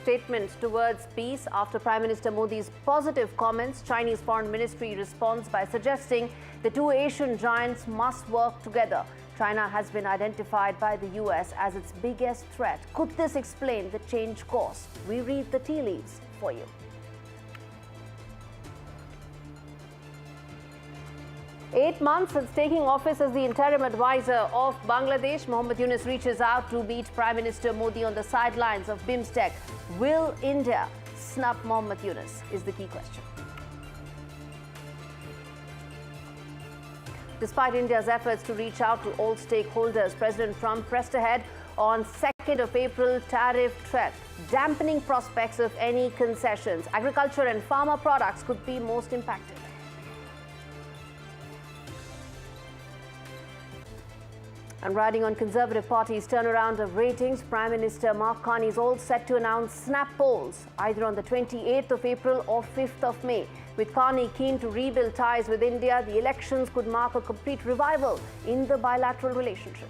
statement towards peace after Prime Minister Modi's positive comments. Chinese Foreign Ministry responds by suggesting the two Asian giants must work together. China has been identified by the US as its biggest threat. Could this explain the change course? We read the tea leaves for you. 8 months since taking office as the interim advisor of Bangladesh, Mohammed Yunus reaches out to meet Prime Minister Modi on the sidelines of BIMSTEC. Will India snub Mohammed Yunus is the key question. Despite India's efforts to reach out to all stakeholders, President Trump pressed ahead on 2nd of April tariff threat, dampening prospects of any concessions. Agriculture and farmer products could be most impacted. And riding on Conservative Party's turnaround of ratings, Prime Minister Mark Carney is all set to announce snap polls either on the 28th of April or 5th of May. With Carney keen to rebuild ties with India, the elections could mark a complete revival in the bilateral relationship.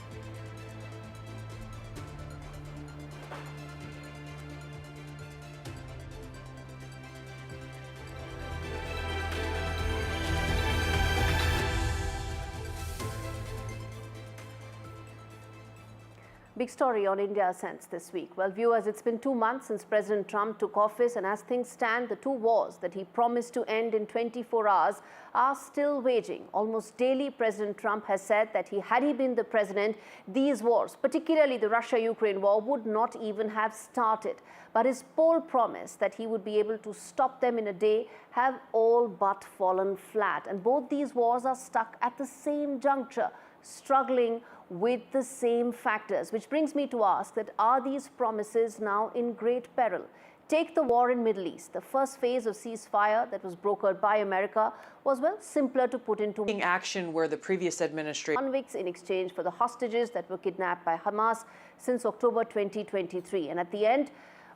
Big story on India Ascents this week. Well, viewers, it's been 2 months since President Trump took office, and as things stand, the two wars that he promised to end in 24 hours are still waging. Almost daily, President Trump has said that had he been the president, these wars, particularly the Russia-Ukraine war, would not even have started. But his poll promise that he would be able to stop them in a day have all but fallen flat. And both these wars are stuck at the same juncture, struggling with the same factors, which brings me to ask that are these promises now in great peril? Take the war in Middle East. The first phase of ceasefire that was brokered by America was, well, simpler to put into action where the previous administration convicts in exchange for the hostages that were kidnapped by Hamas since October 2023. And at the end,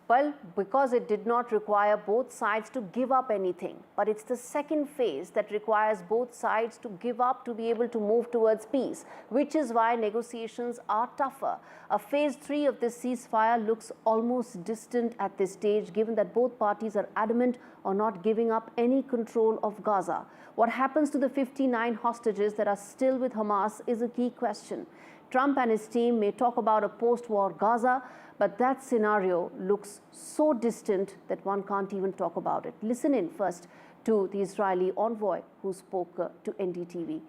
well, because it did not require both sides to give up anything. But it's the second phase that requires both sides to give up to be able to move towards peace, which is why negotiations are tougher. A phase 3 of this ceasefire looks almost distant at this stage, given that both parties are adamant on not giving up any control of Gaza. What happens to the 59 hostages that are still with Hamas is a key question. Trump and his team may talk about a post-war Gaza, but that scenario looks so distant that one can't even talk about it. Listen in first to the Israeli envoy who spoke to NDTV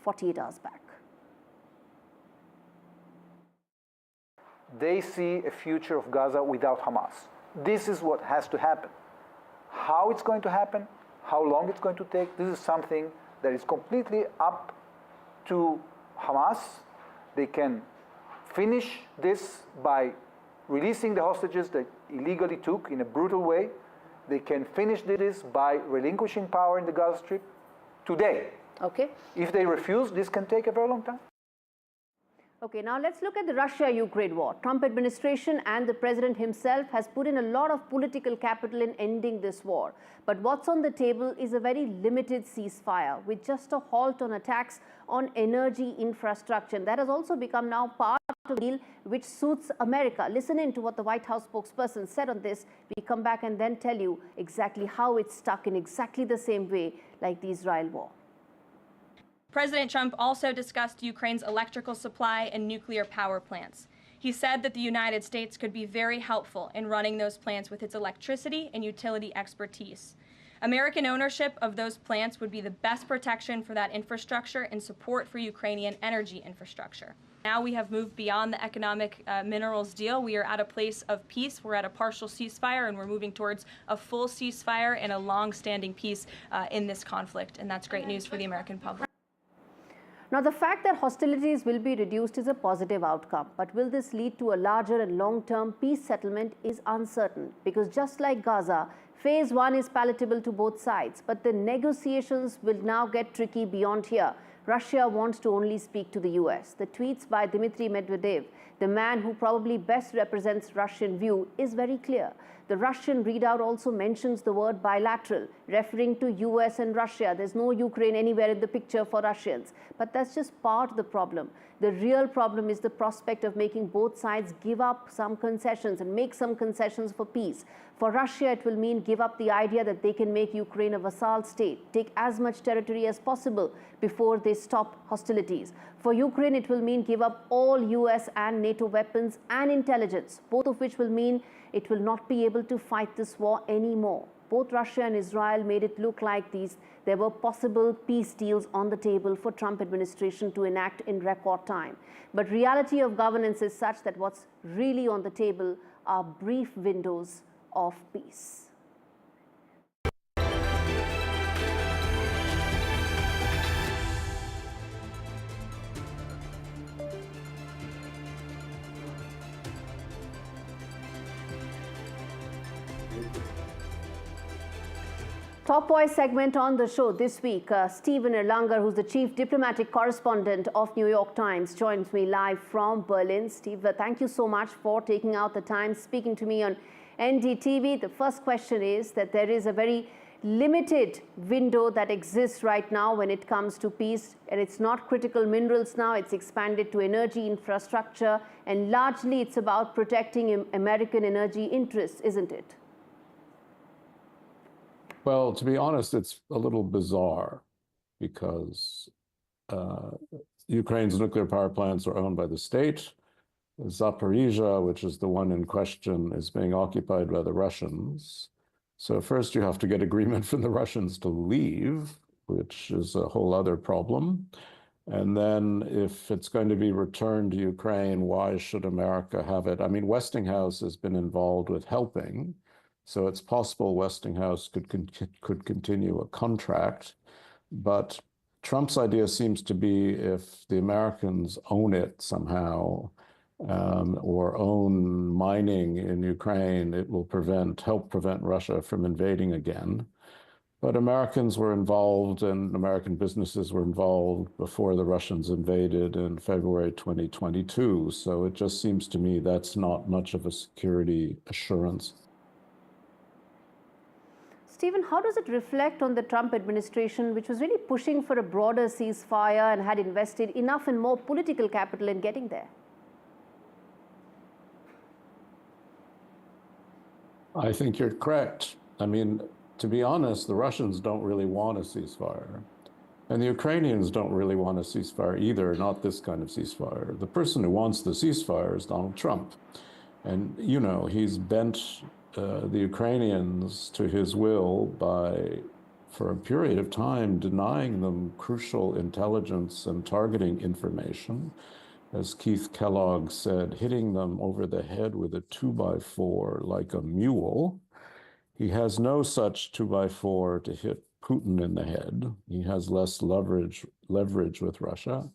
48 hours back. They see a future of Gaza without Hamas. This is what has to happen. How it's going to happen, how long it's going to take, this is something that is completely up to Hamas. They can finish this by releasing the hostages that illegally took in a brutal way. They can finish this by relinquishing power in the Gaza Strip today. Okay. If they refuse, this can take a very long time. Okay, now let's look at the Russia-Ukraine war. Trump administration and the president himself has put in a lot of political capital in ending this war. But what's on the table is a very limited ceasefire with just a halt on attacks on energy infrastructure. And that has also become now part of the deal which suits America. Listen in to what the White House spokesperson said on this. We come back and then tell you exactly how it's stuck in exactly the same way like the Israel war. President Trump also discussed Ukraine's electrical supply and nuclear power plants. He said that the United States could be very helpful in running those plants with its electricity and utility expertise. American ownership of those plants would be the best protection for that infrastructure and support for Ukrainian energy infrastructure. Now we have moved beyond the economic minerals deal. We are at a place of peace. We're at a partial ceasefire, and we're moving towards a full ceasefire and a long-standing peace in this conflict. And that's great news for the American public. Now, the fact that hostilities will be reduced is a positive outcome, but will this lead to a larger and long-term peace settlement is uncertain, because just like Gaza, phase 1 is palatable to both sides, but the negotiations will now get tricky beyond here. Russia wants to only speak to the US. The tweets by Dmitry Medvedev, the man who probably best represents Russian view, is very clear. The Russian readout also mentions the word bilateral, referring to US and Russia. There's no Ukraine anywhere in the picture for Russians. But that's just part of the problem. The real problem is the prospect of making both sides give up some concessions and make some concessions for peace. For Russia, it will mean give up the idea that they can make Ukraine a vassal state, take as much territory as possible before they stop hostilities. For Ukraine, it will mean give up all US and NATO weapons and intelligence, both of which will mean it will not be able to fight this war anymore. Both Russia and Israel made it look like there were possible peace deals on the table for Trump administration to enact in record time. But reality of governance is such that what's really on the table are brief windows of peace. Top Voice segment on the show this week. Stephen Erlanger, who's the chief diplomatic correspondent of New York Times, joins me live from Berlin. Steve, thank you so much for taking out the time, speaking to me on NDTV. The first question is that there is a very limited window that exists right now when it comes to peace, and it's not critical minerals now, it's expanded to energy infrastructure, and largely it's about protecting American energy interests, isn't it? Well, to be honest, it's a little bizarre because Ukraine's nuclear power plants are owned by the state. Zaporizhia, which is the one in question, is being occupied by the Russians. So first you have to get agreement from the Russians to leave, which is a whole other problem. And then if it's going to be returned to Ukraine, why should America have it? I mean, Westinghouse has been involved with helping. So it's possible Westinghouse could continue a contract, but Trump's idea seems to be if the Americans own it somehow or own mining in Ukraine, it will help prevent Russia from invading again. But Americans were involved and American businesses were involved before the Russians invaded in February 2022. So it just seems to me that's not much of a security assurance. Stephen, how does it reflect on the Trump administration, which was really pushing for a broader ceasefire and had invested enough and more political capital in getting there? I think you're correct. I mean, to be honest, the Russians don't really want a ceasefire. And the Ukrainians don't really want a ceasefire either, not this kind of ceasefire. The person who wants the ceasefire is Donald Trump. And, you know, he's bent the Ukrainians to his will by, for a period of time, denying them crucial intelligence and targeting information. As Keith Kellogg said, hitting them over the head with a 2x4 like a mule. He has no such 2x4 to hit Putin in the head. He has less leverage with Russia.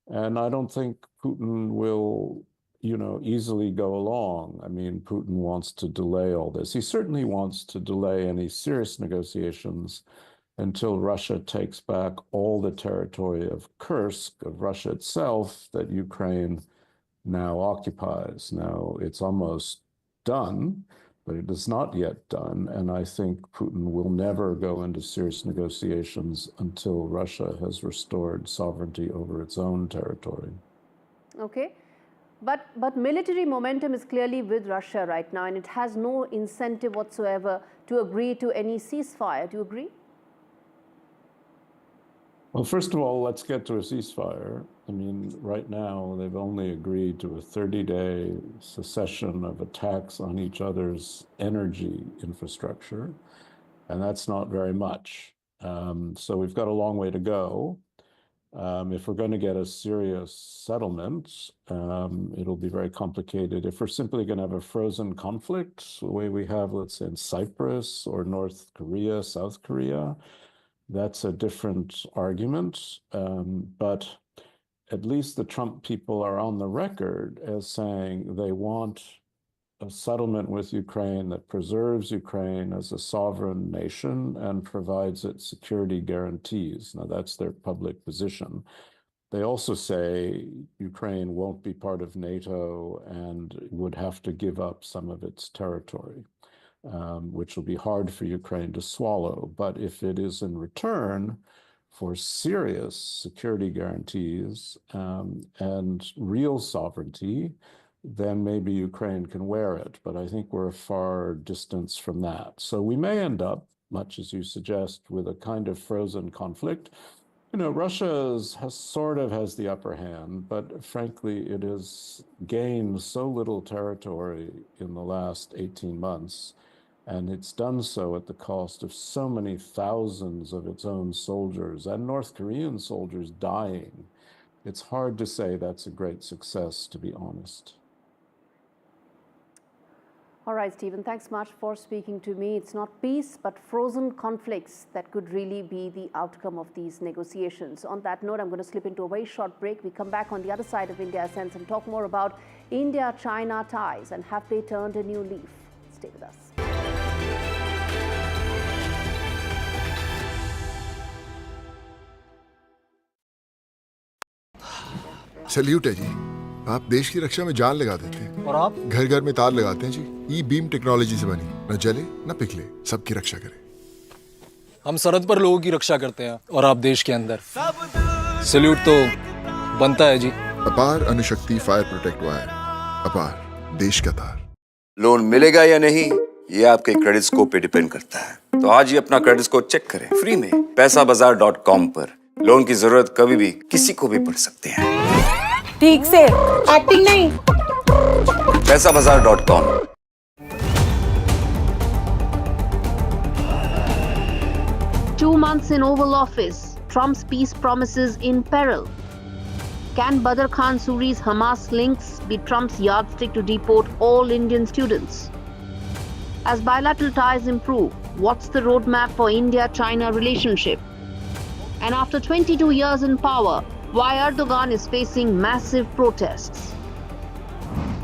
And I don't think Putin will, you know, easily go along. I mean, Putin wants to delay all this. He certainly wants to delay any serious negotiations until Russia takes back all the territory of Kursk, of Russia itself, that Ukraine now occupies. Now, it's almost done, but it is not yet done. And I think Putin will never go into serious negotiations until Russia has restored sovereignty over its own territory. Okay. But military momentum is clearly with Russia right now, and it has no incentive whatsoever to agree to any ceasefire. Do you agree? Well, first of all, let's get to a ceasefire. I mean, right now, they've only agreed to a 30-day cessation of attacks on each other's energy infrastructure, and that's not very much. So we've got a long way to go. If we're going to get a serious settlement, it'll be very complicated. If we're simply going to have a frozen conflict, the way we have, let's say, in Cyprus or North Korea, South Korea, that's a different argument. But at least the Trump people are on the record as saying they want a settlement with Ukraine that preserves Ukraine as a sovereign nation and provides it security guarantees. Now, that's their public position. They also say Ukraine won't be part of NATO and would have to give up some of its territory, which will be hard for Ukraine to swallow. But if it is in return for serious security guarantees and real sovereignty, then maybe Ukraine can wear it. But I think we're a far distance from that. So we may end up, much as you suggest, with a kind of frozen conflict. You know, Russia has the upper hand, but frankly, it has gained so little territory in the last 18 months, and it's done so at the cost of so many thousands of its own soldiers and North Korean soldiers dying. It's hard to say that's a great success, to be honest. All right, Stephen, thanks much for speaking to me. It's not peace, but frozen conflicts that could really be the outcome of these negotiations. On that note, I'm going to slip into a very short break. We come back on the other side of India Sense and talk more about India-China ties and have they turned a new leaf. Stay with us. Salute है जी, आप देश की रक्षा में जान लगा देते हैं और आप घर घर में तार लगाते हैं जी। ई बीम टेक्नोलॉजी से बनी, न जले न पिघले, सबकी रक्षा करे। हम सरहद पर लोगों की रक्षा करते हैं और आप देश के अंदर। सल्यूट तो बनता है जी। अपार अणुशक्ति फायर प्रोटेक्ट वायर, अपार देश का तार। लोन मिलेगा या नहीं, ये आपके क्रेडिट स्कोर पे डिपेंड करता है। तो आज ही अपना क्रेडिट स्कोर चेक करें फ्री में पैसाबाजार.com पर। लोन की जरूरत कभी भी किसी को भी पड़ सकती है। ठीक से एक्टिंग नहीं। पैसाबाजार.com। 2 months in Oval Office, Trump's peace promises in peril. Can Badr Khan Suri's Hamas links be Trump's yardstick to deport all Indian students? As bilateral ties improve, what's the roadmap for India-China relationship? And after 22 years in power, why Erdogan is facing massive protests?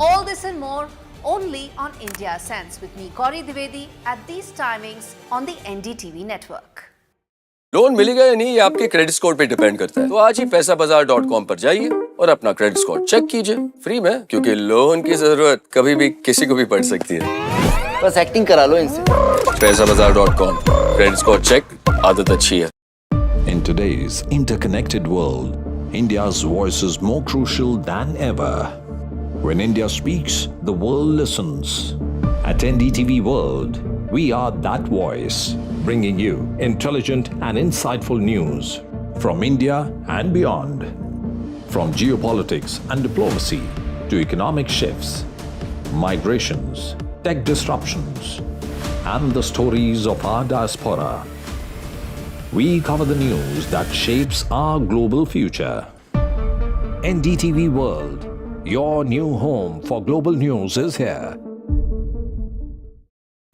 All this and more only on India Sense with me, Gaurie Dwivedi, at these timings on the NDTV network. Loan मिलेगा या नहीं, ये आपके credit score पे depend करता है। तो आज ही पैसाबाजार.com पर जाइए और अपना क्रेडिट स्कोर चेक कीजिए फ्री में, क्योंकि लोन की जरूरत कभी भी किसी को भी पड़ सकती है। बस एक्टिंग करा लो इनसे। पैसाबाजार.com, क्रेडिट स्कोर चेक, आदत अच्छी है। In today's interconnected world, India's voice is more crucial than ever. When India speaks, the world listens. At NDTV World, we are that voice, bringing you intelligent and insightful news from India and beyond. From geopolitics and diplomacy to economic shifts, migrations, tech disruptions, and the stories of our diaspora. We cover the news that shapes our global future. NDTV World, your new home for global news is here.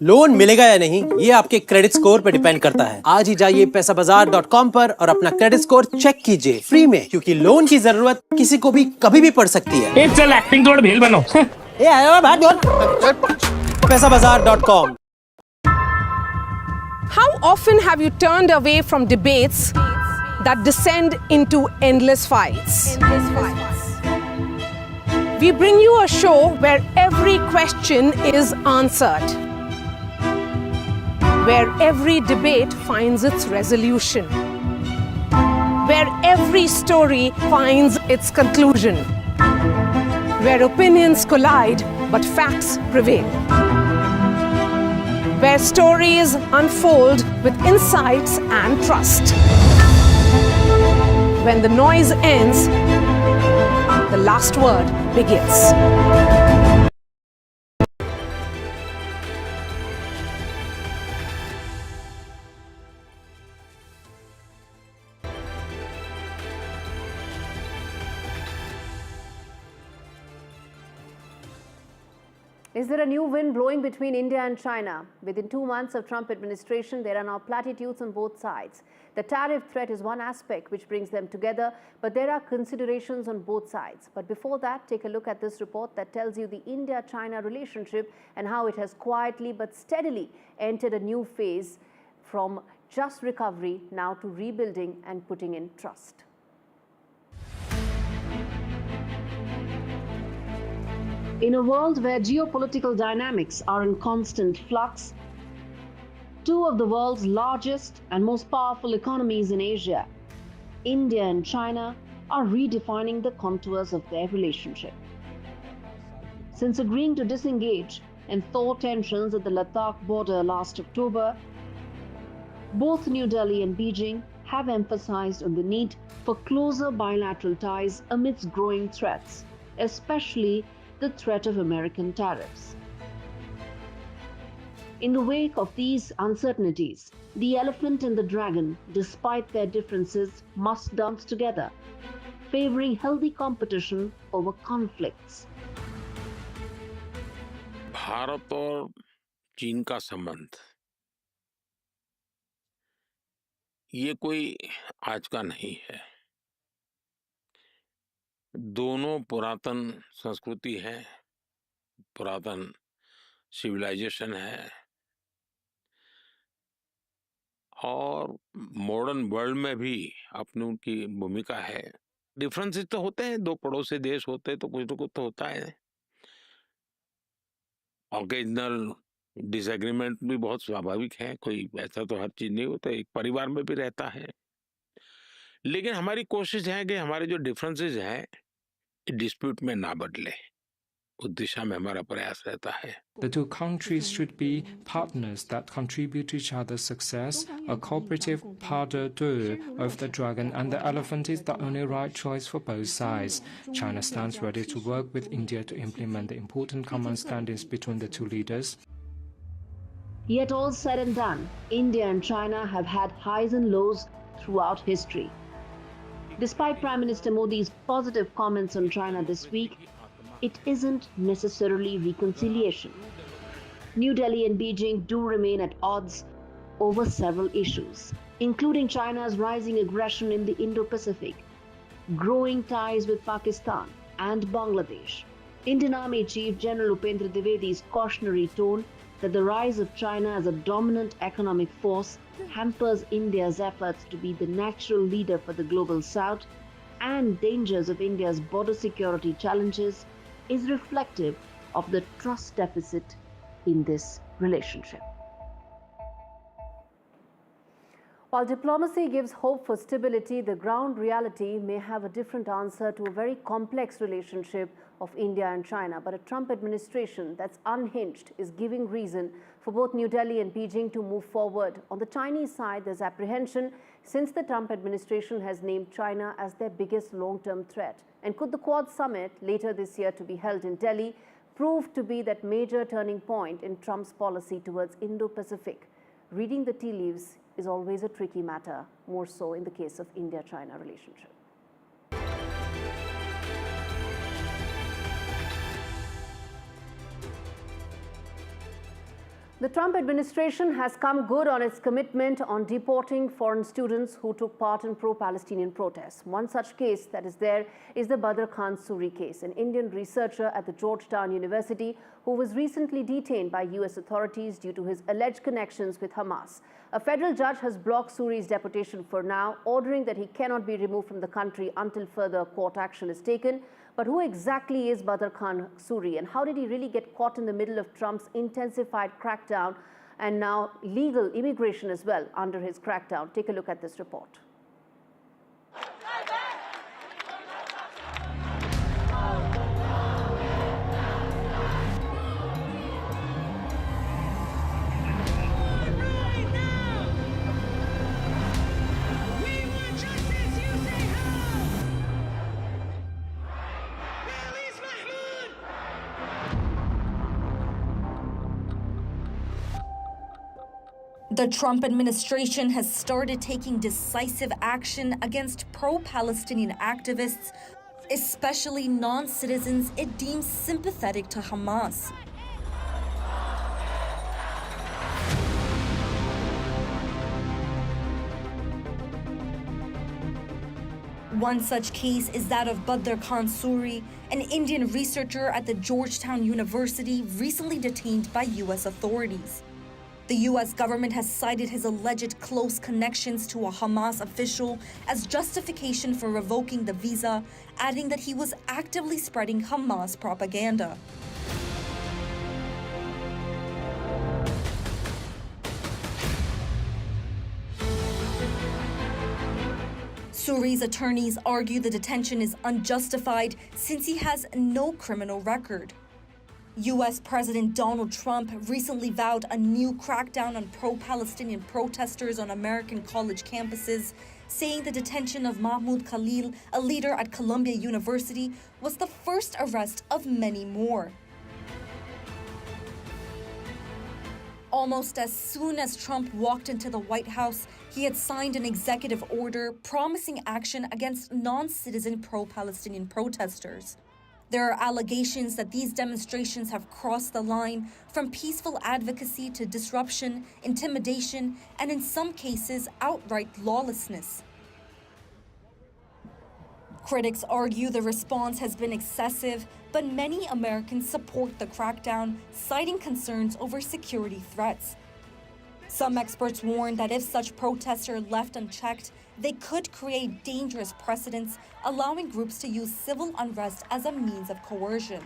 Loan मिलेगा या नहीं, ये आपके credit score पे depend करता है। आज ही जाइए पैसाबाजार.com पर और अपना क्रेडिट स्कोर चेक कीजिए फ्री में, क्योंकि लोन की जरूरत किसी को भी कभी भी पड़ सकती है। चल एक्टिंग थोड़ा भेल बनो। ए आया बात बोल। पैसाबाजार.com। How often have you turned away from debates that descend into endless fights? We bring you a show where every question is answered, where every debate finds its resolution, where every story finds its conclusion, where opinions collide but facts prevail, where stories unfold with insights and trust. When the noise ends, the last word begins. Is there a new wind blowing between India and China? Within 2 months of Trump administration, there are now platitudes on both sides. The tariff threat is one aspect which brings them together, but there are considerations on both sides. But before that, take a look at this report that tells you the India-China relationship and how it has quietly but steadily entered a new phase from just recovery now to rebuilding and putting in trust. In a world where geopolitical dynamics are in constant flux, two of the world's largest and most powerful economies in Asia, India and China, are redefining the contours of their relationship. Since agreeing to disengage and thaw tensions at the Ladakh border last October, both New Delhi and Beijing have emphasized on the need for closer bilateral ties amidst growing threats, especially the threat of American tariffs. In the wake of these uncertainties, the elephant and the dragon, despite their differences, must dance together, favoring healthy competition over conflicts. Bharat और चीन का संबंध ये कोई आज का नहीं है। दोनों पुरातन संस्कृति है, पुरातन सिविलाइजेशन है और मॉडर्न वर्ल्ड में भी अपनी उनकी भूमिका है। डिफरेंसेस तो होते हैं, दो पड़ोसी देश होते हैं तो कुछ न कुछ तो होता है। ऑकेजनल डिसएग्रीमेंट भी बहुत स्वाभाविक है, कोई ऐसा तो हर चीज नहीं होता, एक परिवार में भी रहता है। लेकिन हमारी कोशिश है कि हमारे जो डिफरेंसेस हैं डिस्प्यूट में ना बदले, उस दिशा में हमारा प्रयास रहता है। The two countries should be partners that contribute to each other's success, a cooperative pas de deux of the dragon and the elephant is the only right choice for both sides. China stands ready to work with India to implement the important common standards between the two leaders. Yet all said and done, India and China have had highs and lows throughout history. Despite Prime Minister Modi's positive comments on China this week, it isn't necessarily reconciliation. New Delhi and Beijing do remain at odds over several issues, including China's rising aggression in the Indo-Pacific, growing ties with Pakistan and Bangladesh, Indian Army Chief General Upendra Dwivedi's cautionary tone that the rise of China as a dominant economic force hampers India's efforts to be the natural leader for the global south, and dangers of India's border security challenges is reflective of the trust deficit in this relationship. While diplomacy gives hope for stability, the ground reality may have a different answer to a very complex relationship of India and China. But a Trump administration that's unhinged is giving reason for both New Delhi and Beijing to move forward. On the Chinese side, there's apprehension since the Trump administration has named China as their biggest long-term threat. And could the Quad summit later this year to be held in Delhi prove to be that major turning point in Trump's policy towards Indo-Pacific? Reading the tea leaves is always a tricky matter, more so in the case of India-China relationship. The Trump administration has come good on its commitment on deporting foreign students who took part in pro-Palestinian protests. One such case that is there is the Badr Khan Suri case, an Indian researcher at the Georgetown University who was recently detained by US authorities due to his alleged connections with Hamas. A federal judge has blocked Suri's deportation for now, ordering that he cannot be removed from the country until further court action is taken. But who exactly is Badr Khan Suri, and how did he really get caught in the middle of Trump's intensified crackdown and now legal immigration as well under his crackdown? Take a look at this report. The Trump administration has started taking decisive action against pro-Palestinian activists, especially non-citizens it deems sympathetic to Hamas. One such case is that of Badr Khan Suri, an Indian researcher at the Georgetown University recently detained by US authorities. The US government has cited his alleged close connections to a Hamas official as justification for revoking the visa, adding that he was actively spreading Hamas propaganda. Suri's attorneys argue the detention is unjustified since he has no criminal record. US President Donald Trump recently vowed a new crackdown on pro-Palestinian protesters on American college campuses, saying the detention of Mahmoud Khalil, a leader at Columbia University, was the first arrest of many more. Almost as soon as Trump walked into the White House, he had signed an executive order promising action against non-citizen pro-Palestinian protesters. There are allegations that these demonstrations have crossed the line from peaceful advocacy to disruption, intimidation, and in some cases, outright lawlessness. Critics argue the response has been excessive, but many Americans support the crackdown, citing concerns over security threats. Some experts warn that if such protests are left unchecked, they could create dangerous precedents, allowing groups to use civil unrest as a means of coercion.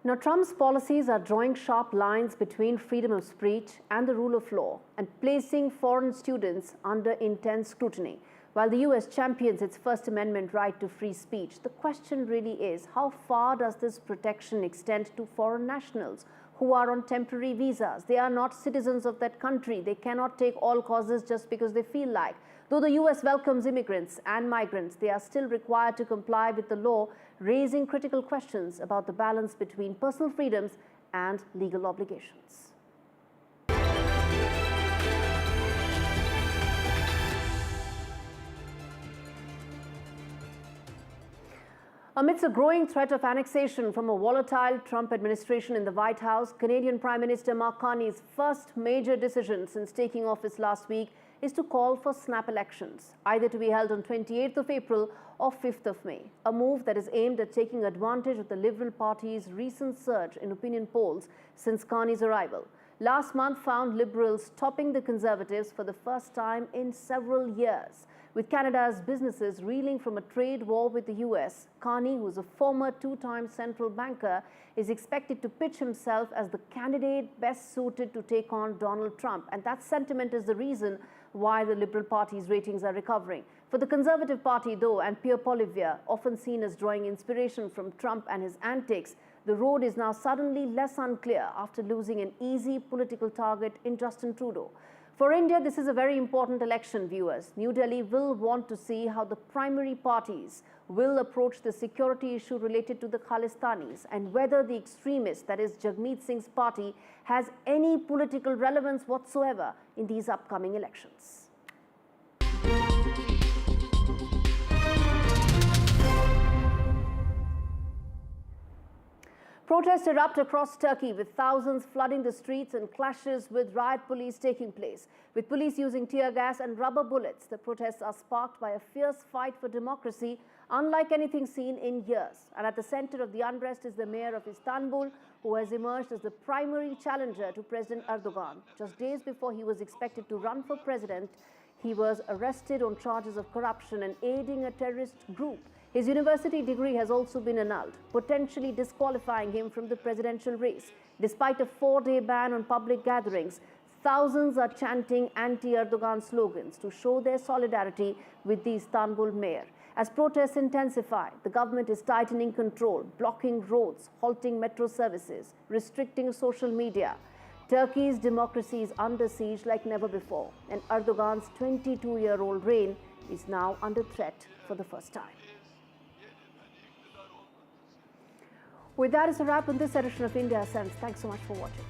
Now, Trump's policies are drawing sharp lines between freedom of speech and the rule of law and placing foreign students under intense scrutiny. While the US champions its First Amendment right to free speech, the question really is, how far does this protection extend to foreign nationals who are on temporary visas? They are not citizens of that country. They cannot take all causes just because they feel like. Though the US welcomes immigrants and migrants, they are still required to comply with the law, raising critical questions about the balance between personal freedoms and legal obligations. Amidst a growing threat of annexation from a volatile Trump administration in the White House, Canadian Prime Minister Mark Carney's first major decision since taking office last week is to call for snap elections, either to be held on 28th of April or 5th of May, a move that is aimed at taking advantage of the Liberal Party's recent surge in opinion polls since Carney's arrival. Last month found Liberals topping the Conservatives for the first time in several years. With Canada's businesses reeling from a trade war with the US, Carney, who is a former two-time central banker, is expected to pitch himself as the candidate best suited to take on Donald Trump. And that sentiment is the reason why the Liberal Party's ratings are recovering. For the Conservative Party, though, and Pierre Poilievre, often seen as drawing inspiration from Trump and his antics, the road is now suddenly less unclear after losing an easy political target in Justin Trudeau. For India, this is a very important election, viewers. New Delhi will want to see how the primary parties will approach the security issue related to the Khalistanis and whether the extremist, that is Jagmeet Singh's party, has any political relevance whatsoever in these upcoming elections. Protests erupt across Turkey, with thousands flooding the streets and clashes with riot police taking place. With police using tear gas and rubber bullets, the protests are sparked by a fierce fight for democracy, unlike anything seen in years. And at the center of the unrest is the mayor of Istanbul, who has emerged as the primary challenger to President Erdogan. Just days before he was expected to run for president, he was arrested on charges of corruption and aiding a terrorist group. His university degree has also been annulled, potentially disqualifying him from the presidential race. Despite a 4-day ban on public gatherings, thousands are chanting anti-Erdogan slogans to show their solidarity with the Istanbul mayor. As protests intensify, the government is tightening control, blocking roads, halting metro services, restricting social media. Turkey's democracy is under siege like never before, and Erdogan's 22-year-old reign is now under threat for the first time. With that, is a wrap on this edition of India Sense. Thanks so much for watching.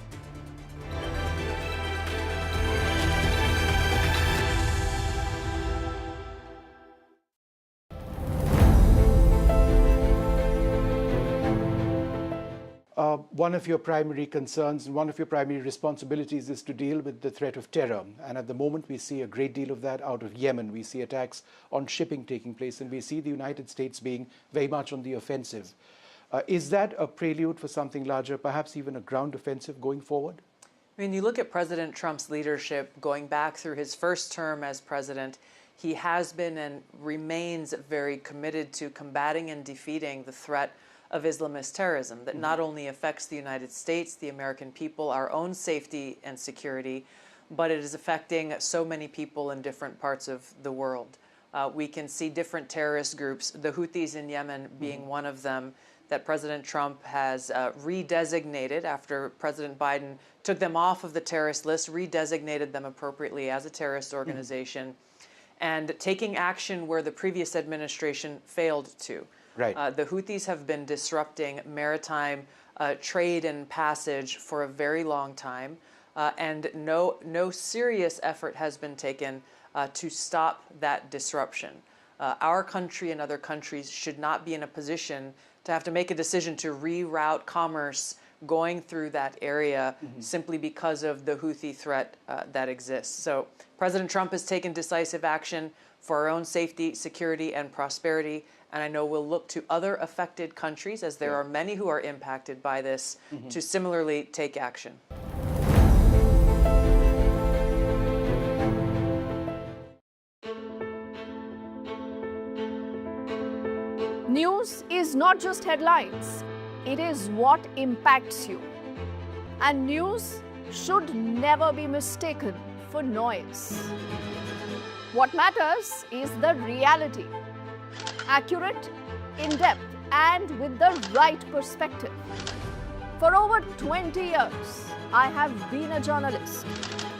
one of your primary concerns and one of your primary responsibilities is to deal with the threat of terror. And at the moment, we see a great deal of that out of Yemen. We see attacks on shipping taking place, and we see the United States being very much on the offensive. Is that a prelude for something larger, perhaps even a ground offensive going forward? I mean, you look at President Trump's leadership going back through his first term as president, he has been and remains very committed to combating and defeating the threat of Islamist terrorism that not only affects the United States, the American people, our own safety and security, but it is affecting so many people in different parts of the world. We can see different terrorist groups, the Houthis in Yemen being one of them, that President Trump has redesignated after President Biden took them off of the terrorist list, redesignated them appropriately as a terrorist organization, and taking action where the previous administration failed to. Right. The Houthis have been disrupting maritime trade and passage for a very long time, and no serious effort has been taken to stop that disruption. Our country and other countries should not be in a position to have to make a decision to reroute commerce going through that area simply because of the Houthi threat that exists. So President Trump has taken decisive action for our own safety, security, and prosperity. And I know we'll look to other affected countries, as there are many who are impacted by this, to similarly take action. News is not just headlines, it is what impacts you. And news should never be mistaken for noise. What matters is the reality. Accurate, in-depth, and with the right perspective. For over 20 years, I have been a journalist,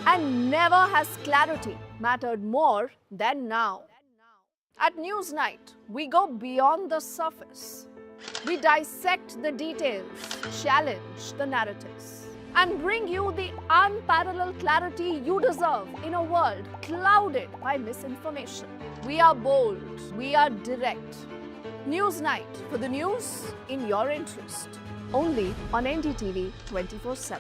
and never has clarity mattered more than now. At Newsnight, we go beyond the surface. We dissect the details, challenge the narratives, and bring you the unparalleled clarity you deserve in a world clouded by misinformation. We are bold, we are direct. Newsnight, for the news in your interest. Only on NDTV 24/7.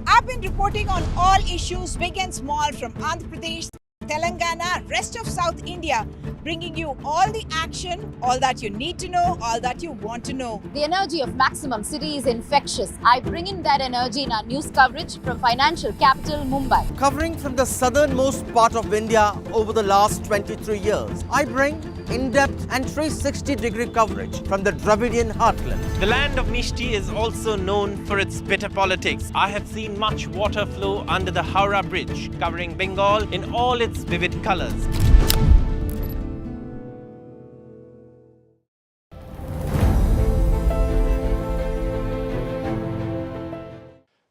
I've been reporting on all issues, big and small, from Andhra Pradesh, Telangana, rest of South India, bringing you all the action, all that you need to know, all that you want to know. The energy of Maximum City is infectious. I bring in that energy in our news coverage from financial capital Mumbai. Covering from the southernmost part of India over the last 23 years, I bring in-depth and 360-degree coverage from the Dravidian heartland. The land of Mishti is also known for its bitter politics. I have seen much water flow under the Howrah Bridge, covering Bengal in all its vivid colors.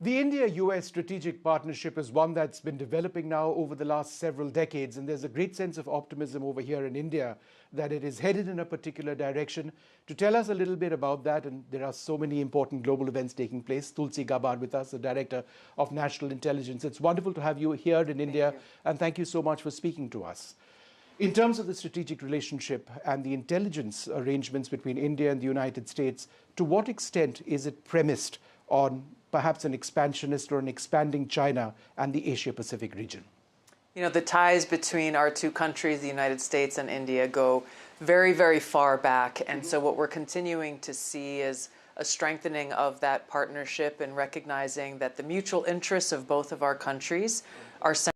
The India-US strategic partnership is one that's been developing now over the last several decades, and there's a great sense of optimism over here in India that it is headed in a particular direction. To tell us a little bit about that, and there are so many important global events taking place, Tulsi Gabbard with us, the Director of National Intelligence. It's wonderful to have you here in India, and thank you so much for speaking to us. In terms of the strategic relationship and the intelligence arrangements between India and the United States, to what extent is it premised on perhaps an expansionist or an expanding China and the Asia-Pacific region? You know, the ties between our two countries, the United States and India, go very, very far back. And so what we're continuing to see is a strengthening of that partnership and recognizing that the mutual interests of both of our countries are central.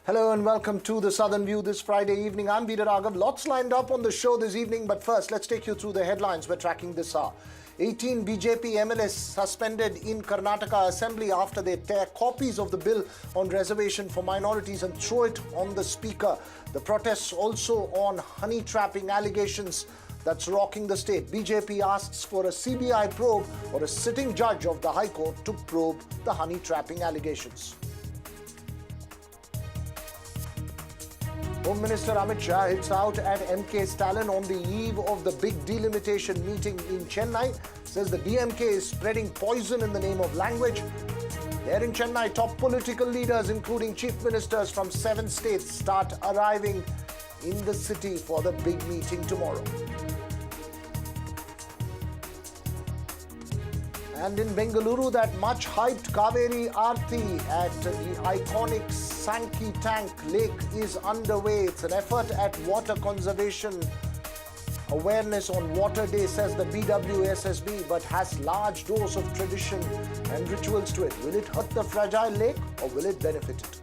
Hello and welcome to the Southern View this Friday evening. I'm Veera Raghav. Lots lined up on the show this evening, but first let's take you through the headlines we're tracking this hour. 18 BJP MLAs suspended in Karnataka Assembly after they tear copies of the bill on reservation for minorities and throw it on the speaker. The protests also on honey trapping allegations that's rocking the state. BJP asks for a CBI probe or a sitting judge of the High Court to probe the honey trapping allegations. Home Minister Amit Shah hits out at MK Stalin on the eve of the big delimitation meeting in Chennai. Says the DMK is spreading poison in the name of language. There in Chennai, top political leaders, including chief ministers from 7 states, start arriving in the city for the big meeting tomorrow. And in Bengaluru, that much-hyped Kaveri Aarti at the iconic Sankey Tank Lake is underway. It's an effort at water conservation awareness on Water Day, says the BWSSB, but has large dose of tradition and rituals to it. Will it hurt the fragile lake or will it benefit it?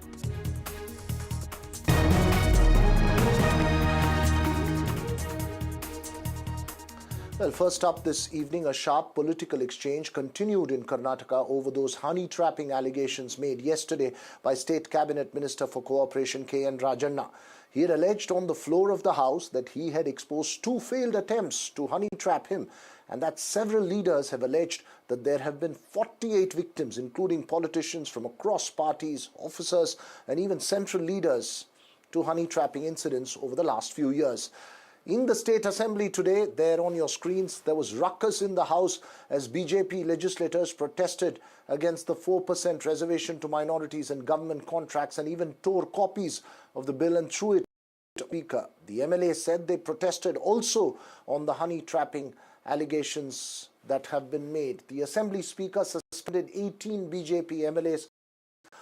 Well, first up this evening, a sharp political exchange continued in Karnataka over those honey trapping allegations made yesterday by State Cabinet Minister for Cooperation K.N. Rajanna. He had alleged on the floor of the House that he had exposed 2 failed attempts to honey trap him, and that several leaders have alleged that there have been 48 victims, including politicians from across parties, officers, and even central leaders, to honey trapping incidents over the last few years. In the State Assembly today, there on your screens, there was ruckus in the House as BJP legislators protested against the 4% reservation to minorities in government contracts and even tore copies of the bill and threw it to the Speaker. The MLA said they protested also on the honey trapping allegations that have been made. The Assembly Speaker suspended 18 BJP MLAs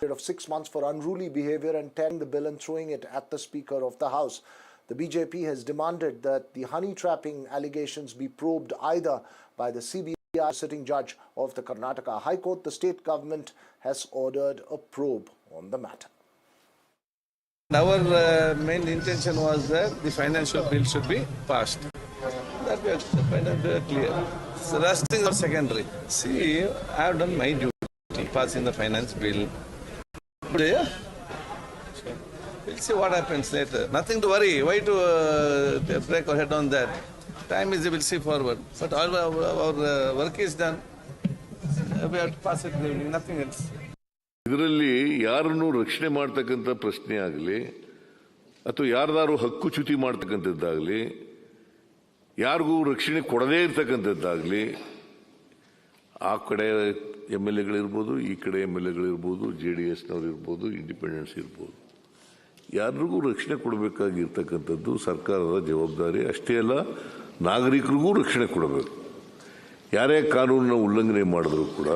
of 6 months for unruly behavior and tearing the bill and throwing it at the Speaker of the House. The BJP has demanded that the honey trapping allegations be probed either by the CBI sitting judge of the Karnataka High Court. The state government has ordered a probe on the matter. Our main intention was that the financial bill should be passed. That was very clear. So rest things are secondary. See, I have done my duty, passing the finance bill. Yeah. We'll see what happens later. Nothing to worry. Why to break our head on that? Time is, we'll see forward. But our work is done. We have to pass it, nothing else. ಇದರಲ್ಲಿ ಯಾರನ್ನು ರಕ್ಷಣೆ ಮಾಡ್ತಕ್ಕಂಥ ಪ್ರಶ್ನೆ ಆಗಲಿ ಅಥವಾ ಯಾರದಾರು ಹಕ್ಕುಚ್ಯುತಿ ಮಾಡ್ತಕ್ಕಂಥದ್ದಾಗಲಿ ಯಾರಿಗೂ ರಕ್ಷಣೆ ಕೊಡದೇ ಇರ್ತಕ್ಕಂಥದ್ದಾಗಲಿ ಆ ಕಡೆ MLAಗಳಿರ್ಬೋದು ಈ ಕಡೆ MLAಗಳಿರ್ಬೋದು JDSನವರು ಇರ್ಬೋದು ಇಂಡಿಪೆಂಡೆನ್ಸ್ ಇರ್ಬೋದು ಯಾರಿಗೂ ರಕ್ಷಣೆ ಕೊಡಬೇಕಾಗಿರ್ತಕ್ಕಂಥದ್ದು ಸರ್ಕಾರದ ಜವಾಬ್ದಾರಿ. ಅಷ್ಟೇ ಅಲ್ಲ, ನಾಗರಿಕರಿಗೂ ರಕ್ಷಣೆ ಕೊಡಬೇಕು. ಯಾರೇ ಕಾನೂನನ್ನ ಉಲ್ಲಂಘನೆ ಮಾಡಿದ್ರು ಕೂಡ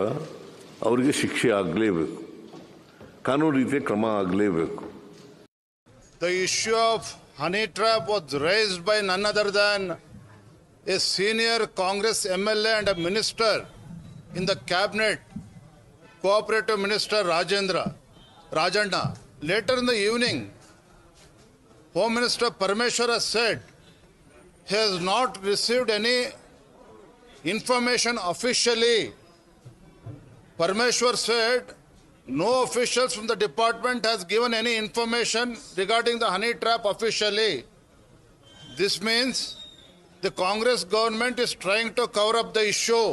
ಅವರಿಗೆ ಶಿಕ್ಷೆ ಆಗಲೇಬೇಕು, ಕಾನೂನು ರೀತಿಯ ಕ್ರಮ ಆಗಲೇಬೇಕು. The issue of honey trap was raised by none other than a senior Congress MLA and a minister in the cabinet, Cooperative Minister Rajanna. Later in the evening, Home Minister Parameshwar has said he has not received any information officially. Parameshwar said no officials from the department has given any information regarding the honey trap officially. This means the Congress government is trying to cover up the issue.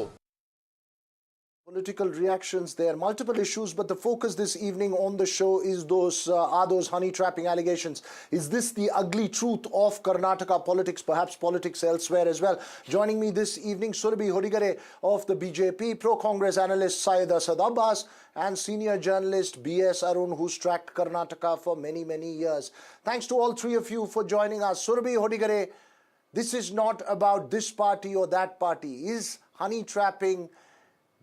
Political reactions there, multiple issues, but the focus this evening on the show is those honey trapping allegations. Is this the ugly truth of Karnataka politics, perhaps politics elsewhere as well? Joining me this evening, Surabhi Hodigare of the BJP, pro-Congress analyst Syed Asad Abbas, and senior journalist B.S. Arun, who's tracked Karnataka for many, many years. Thanks to all three of you for joining us. Surabhi Hodigare, this is not about this party or that party. Is honey trapping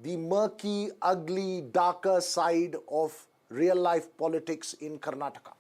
the murky, ugly, darker side of real-life politics in Karnataka?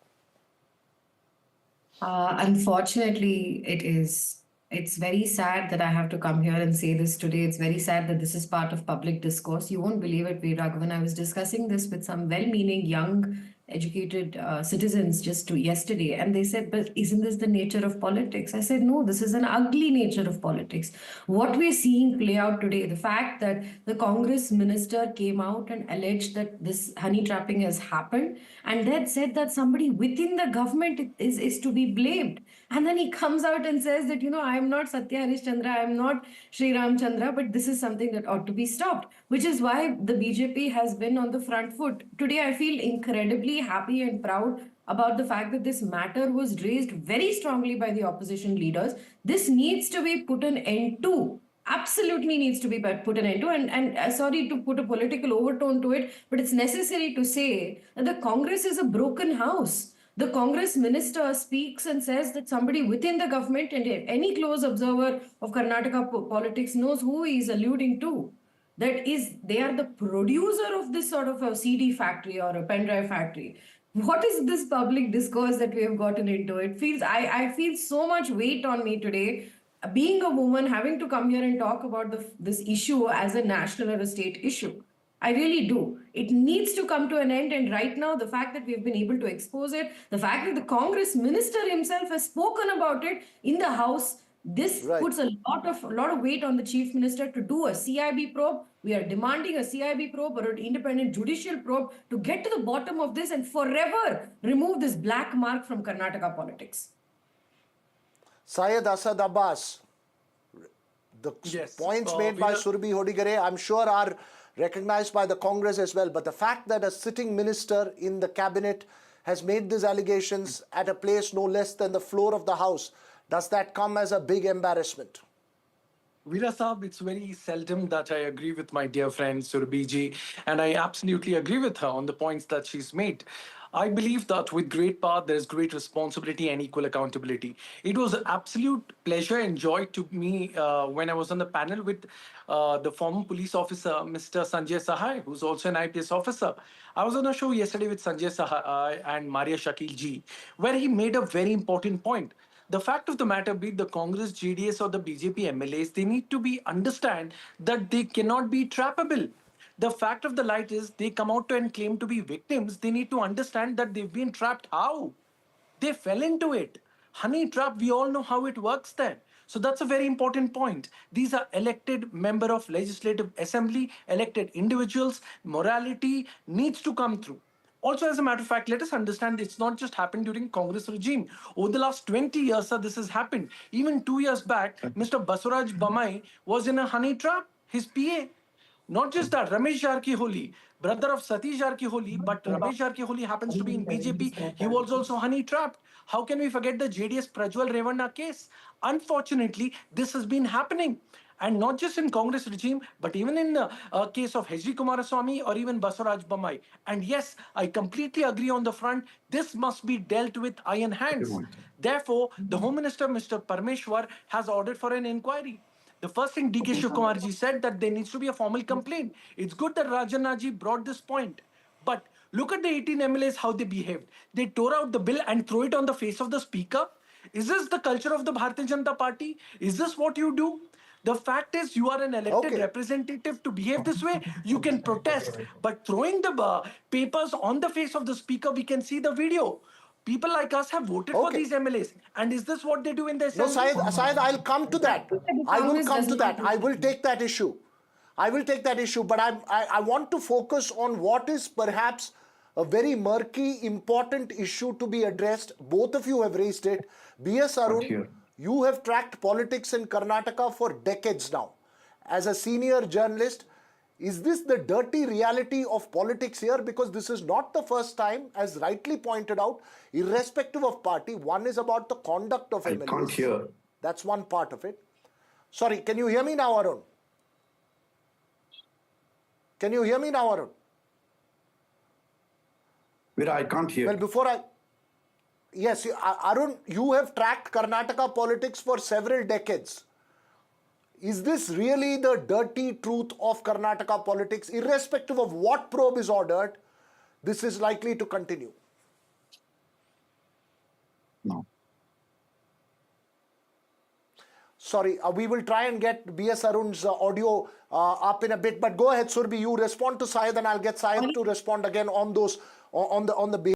Unfortunately, it is. It's very sad that I have to come here and say this today. It's very sad that this is part of public discourse. You won't believe it, Veeraghavan. I was discussing this with some well-meaning, young, educated citizens just yesterday, and they said, but isn't this the nature of politics? I said, no, this is an ugly nature of politics. What we're seeing play out today, the fact that the Congress minister came out and alleged that this honey trapping has happened, and then said that somebody within the government is to be blamed. And then he comes out and says that, I am not Satya Harishchandra, I am not Sri Ramchandra, but this is something that ought to be stopped, which is why the BJP has been on the front foot. Today, I feel incredibly happy and proud about the fact that this matter was raised very strongly by the opposition leaders. This needs to be put an end to. Absolutely needs to be put an end to. And sorry to put a political overtone to it, but it's necessary to say that the Congress is a broken house. The Congress minister speaks and says that somebody within the government and any close observer of Karnataka politics knows who he is alluding to. That is, they are the producer of this sort of a CD factory or a pen drive factory. What is this public discourse that we have gotten into? It feels, I feel so much weight on me today, being a woman, having to come here and talk about this issue as a national or a state issue. I really do. It needs to come to an end. And right now, the fact that we've been able to expose it, the fact that the Congress minister himself has spoken about it in the House, this puts a lot of weight on the chief minister to do a CIB probe. We are demanding a CIB probe or an independent judicial probe to get to the bottom of this and forever remove this black mark from Karnataka politics. Syed Asad Abbas, the points made by Surbhi Hodigare, I'm sure are recognized by the Congress as well. But the fact that a sitting minister in the cabinet has made these allegations at a place no less than the floor of the House, does that come as a big embarrassment? Veera Saab, it's very seldom that I agree with my dear friend Surbhi ji, and I absolutely agree with her on the points that she's made. I believe that with great power, there is great responsibility and equal accountability. It was an absolute pleasure and joy to me when I was on the panel with the former police officer, Mr. Sanjay Sahai, who's also an IPS officer. I was on a show yesterday with Sanjay Sahai and Maria Shakil ji, where he made a very important point. The fact of the matter, be it the Congress, JDS or the BJP MLAs, they need to understand that they cannot be trappable. The fact of the light is they come out and claim to be victims. They need to understand that they've been trapped. How? They fell into it. Honey trap, we all know how it works then. So that's a very important point. These are elected member of Legislative Assembly, elected individuals. Morality needs to come through. Also, as a matter of fact, let us understand it's not just happened during Congress regime. Over the last 20 years, sir, this has happened. Even 2 years back, Mr. Basuraj Bommai was in a honey trap, his PA. Not just that, Ramesh Jarkiholi, brother of Satish Jarkiholi, but Ramesh Jarkiholi happens to be in BJP. He was also honey trapped. How can we forget the JDS Prajwal Revanna case? Unfortunately, this has been happening. And not just in Congress regime, but even in the case of H.D. Kumaraswamy or even Basuraj Bommai. And yes, I completely agree on the front. This must be dealt with iron hands. Therefore, the Home Minister, Mr. Parmeshwar, has ordered for an inquiry. The first thing D.K. Shivkumarji said that there needs to be a formal complaint. It's good that Rajannaji brought this point. But look at the 18 MLAs, how they behaved. They tore out the bill and threw it on the face of the speaker. Is this the culture of the Bharatiya Janata Party? Is this what you do? The fact is, you are an elected representative to behave this way. You can protest, but throwing the papers on the face of the speaker, we can see the video. People like us have voted for these MLAs. And is this what they do in the assembly? No, Syed, I'll come to that. I will come to that. I will take that issue. I will take that issue. But I want to focus on what is perhaps a very murky, important issue to be addressed. Both of you have raised it. B.S. Arun, you have tracked politics in Karnataka for decades now. As a senior journalist, is this the dirty reality of politics here? Because this is not the first time, as rightly pointed out, irrespective of party. One is about the conduct of MLAs. I can't hear. That's one part of it. Sorry, can you hear me now, Arun? Can you hear me now, Arun? Veera, I can't hear. Well, before I... Yes, Arun, you have tracked Karnataka politics for several decades. Is this really the dirty truth of Karnataka politics? Irrespective of what probe is ordered, this is likely to continue. No. Sorry, we will try and get B.S. Arun's audio up in a bit. But go ahead, Surbhi, you respond to Syed and I'll get Syed to respond again on those, on the behavior.